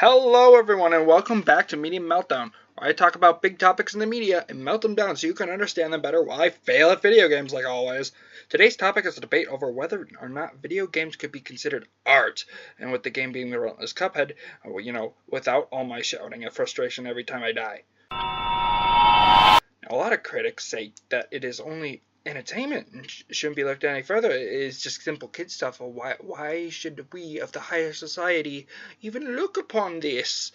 Hello everyone and welcome back to Media Meltdown, where I talk about big topics in the media and melt them down so you can understand them better while I fail at video games like always. Today's topic is a debate over whether or not video games could be considered art, and with the game being the relentless Cuphead, without all my shouting and frustration every time I die. Now, a lot of critics say that it is only entertainment and shouldn't be looked any further. It is just simple kid stuff. Why should we of the higher society even look upon this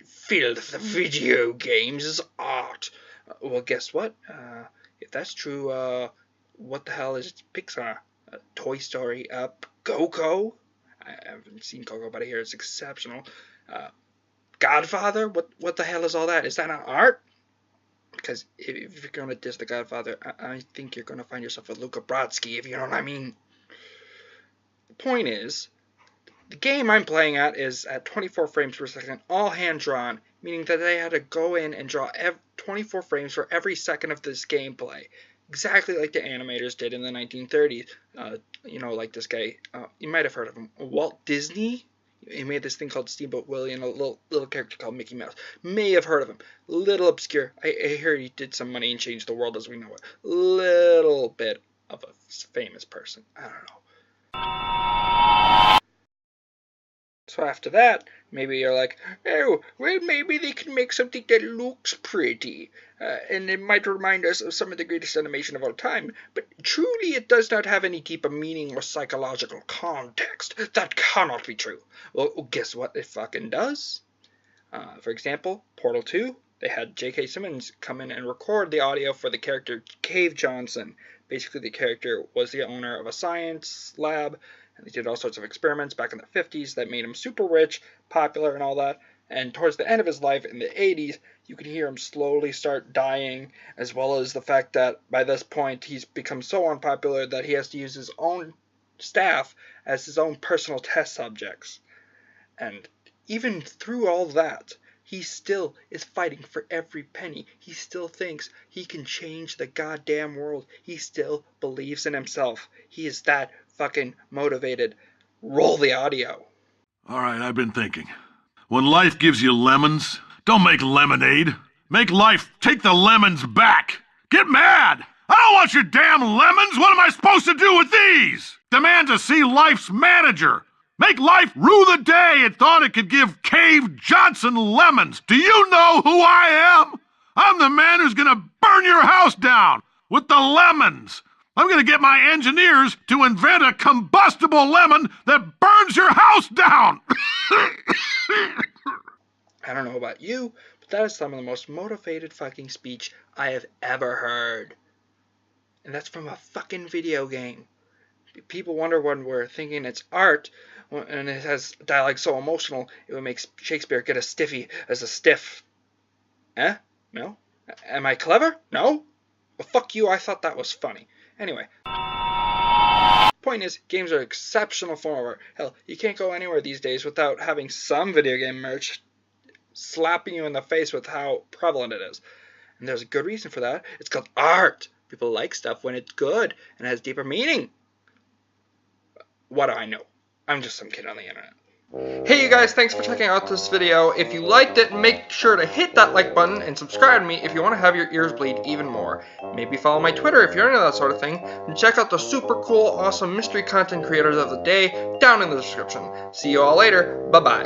filth of video games as art? Well, guess what? If that's true, what the hell is Pixar? Toy Story, Coco? I haven't seen Coco, but I hear it's exceptional. Godfather? What the hell is all that? Is that not art? Because if you're going to diss The Godfather, I think you're going to find yourself with Luca Brodsky, if you know what I mean. The point is, the game I'm playing at is at 24 frames per second, all hand-drawn, meaning that they had to go in and draw 24 frames for every second of this gameplay. Exactly like the animators did in the 1930s. Like this guy, you might have heard of him, Walt Disney. He made this thing called Steamboat Willie and a little character called Mickey Mouse. May have heard of him. Little obscure. I heard he did some money and changed the world as we know it. Little bit of a famous person. I don't know. So after that, maybe you're like, oh, well, maybe they can make something that looks pretty. And it might remind us of some of the greatest animation of all time. But truly it does not have any deeper meaning or psychological context. That cannot be true. Well, guess what? It fucking does. For example, Portal 2, they had J.K. Simmons come in and record the audio for the character Cave Johnson. Basically, the character was the owner of a science lab, and they did all sorts of experiments back in the 50s that made him super rich, popular, and all that. And towards the end of his life in the 80s, you can hear him slowly start dying, as well as the fact that by this point he's become so unpopular that he has to use his own staff as his own personal test subjects. And even through all that, he still is fighting for every penny. He still thinks he can change the goddamn world. He still believes in himself. He is that fucking motivated. Roll the audio. All right, I've been thinking. When life gives you lemons, don't make lemonade. Make life take the lemons back. Get mad. I don't want your damn lemons. What am I supposed to do with these? Demand to see life's manager. Make life rue the day it thought it could give Cave Johnson lemons. Do you know who I am? I'm the man who's gonna burn your house down with the lemons. I'm gonna get my engineers to invent a combustible lemon that burns your house down. I don't know about you, but that is some of the most motivated fucking speech I have ever heard. And that's from a fucking video game. People wonder when we're thinking it's art, and it has dialogue so emotional, it would make Shakespeare get a stiffy as a stiff. No? Am I clever? No? Well, fuck you, I thought that was funny. Anyway. Point is, games are exceptional form of art. Hell, you can't go anywhere these days without having some video game merch slapping you in the face with how prevalent it is. And there's a good reason for that. It's called art. People like stuff when it's good and has deeper meaning. What do I know? I'm just some kid on the internet. Hey you guys, thanks for checking out this video. If you liked it, make sure to hit that like button and subscribe to me if you want to have your ears bleed even more. Maybe follow my Twitter if you're into that sort of thing. And check out the super cool, awesome mystery content creators of the day down in the description. See you all later. Bye-bye.